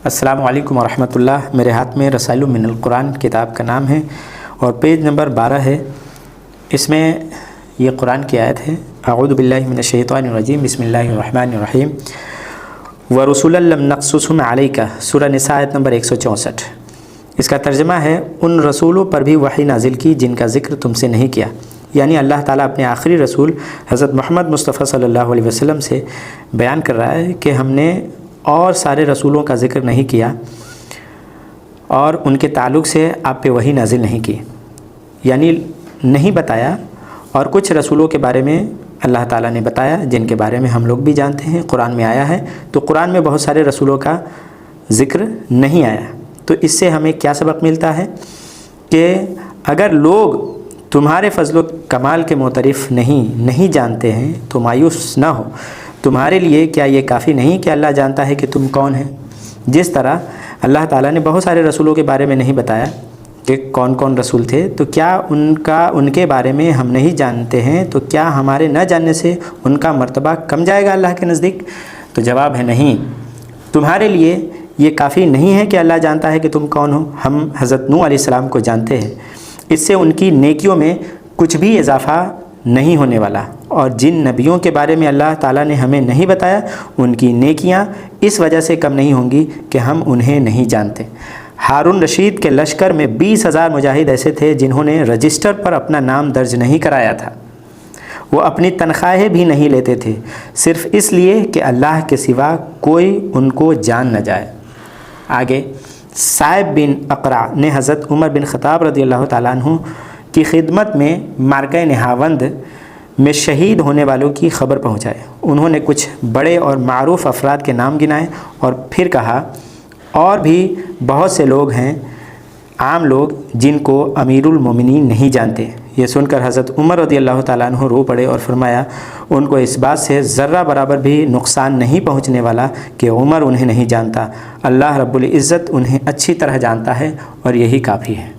السلام علیکم ورحمۃ اللہ۔ میرے ہاتھ میں رسائل من القرآن کتاب کا نام ہے اور پیج نمبر 12 ہے۔ اس میں یہ قرآن کی آیت ہے، اعوذ باللہ من الشیطان الرجیم، بسم اللہ الرحمن الرحیم۔ وَرُسُلًا لَمْ نَقْصُصْهُمْ عَلَيْكَ، سورہ نساء آیت نمبر 164۔ اس کا ترجمہ ہے، ان رسولوں پر بھی وحی نازل کی جن کا ذکر تم سے نہیں کیا، یعنی اللہ تعالیٰ اپنے آخری رسول حضرت محمد مصطفیٰ صلی اللہ علیہ وسلم سے بیان کر رہا ہے کہ ہم نے اور سارے رسولوں کا ذکر نہیں کیا اور ان کے تعلق سے آپ پہ وحی نازل نہیں کی، یعنی نہیں بتایا۔ اور کچھ رسولوں کے بارے میں اللہ تعالیٰ نے بتایا جن کے بارے میں ہم لوگ بھی جانتے ہیں، قرآن میں آیا ہے۔ تو قرآن میں بہت سارے رسولوں کا ذکر نہیں آیا، تو اس سے ہمیں کیا سبق ملتا ہے کہ اگر لوگ تمہارے فضل و کمال کے معترف نہیں جانتے ہیں تو مایوس نہ ہو۔ تمہارے لیے کیا یہ کافی نہیں کہ اللہ جانتا ہے کہ تم کون ہیں؟ جس طرح اللہ تعالیٰ نے بہت سارے رسولوں کے بارے میں نہیں بتایا کہ کون کون رسول تھے، تو کیا ان کے بارے میں ہم نہیں جانتے ہیں تو کیا ہمارے نہ جاننے سے ان کا مرتبہ کم جائے گا اللہ کے نزدیک؟ تو جواب ہے نہیں۔ تمہارے لیے یہ کافی نہیں ہے کہ اللہ جانتا ہے کہ تم کون ہو۔ ہم حضرت نوح علیہ السلام کو جانتے ہیں، اس سے ان کی نیکیوں میں کچھ بھی اضافہ نہیں ہونے والا، اور جن نبیوں کے بارے میں اللہ تعالیٰ نے ہمیں نہیں بتایا ان کی نیکیاں اس وجہ سے کم نہیں ہوں گی کہ ہم انہیں نہیں جانتے۔ ہارون رشید کے لشکر میں 20,000 مجاہد ایسے تھے جنہوں نے رجسٹر پر اپنا نام درج نہیں کرایا تھا۔ وہ اپنی تنخواہیں بھی نہیں لیتے تھے، صرف اس لیے کہ اللہ کے سوا کوئی ان کو جان نہ جائے۔ آگے صائب بن اقرع نے حضرت عمر بن خطاب رضی اللہ تعالیٰ عنہ کی خدمت میں معرکہ نہاوند میں شہید ہونے والوں کی خبر پہنچائے۔ انہوں نے کچھ بڑے اور معروف افراد کے نام گنائے اور پھر کہا، اور بھی بہت سے لوگ ہیں، عام لوگ جن کو امیر المومنین نہیں جانتے۔ یہ سن کر حضرت عمر رضی اللہ تعالیٰ عنہ رو پڑے اور فرمایا، ان کو اس بات سے ذرہ برابر بھی نقصان نہیں پہنچنے والا کہ عمر انہیں نہیں جانتا۔ اللہ رب العزت انہیں اچھی طرح جانتا ہے اور یہی کافی ہے۔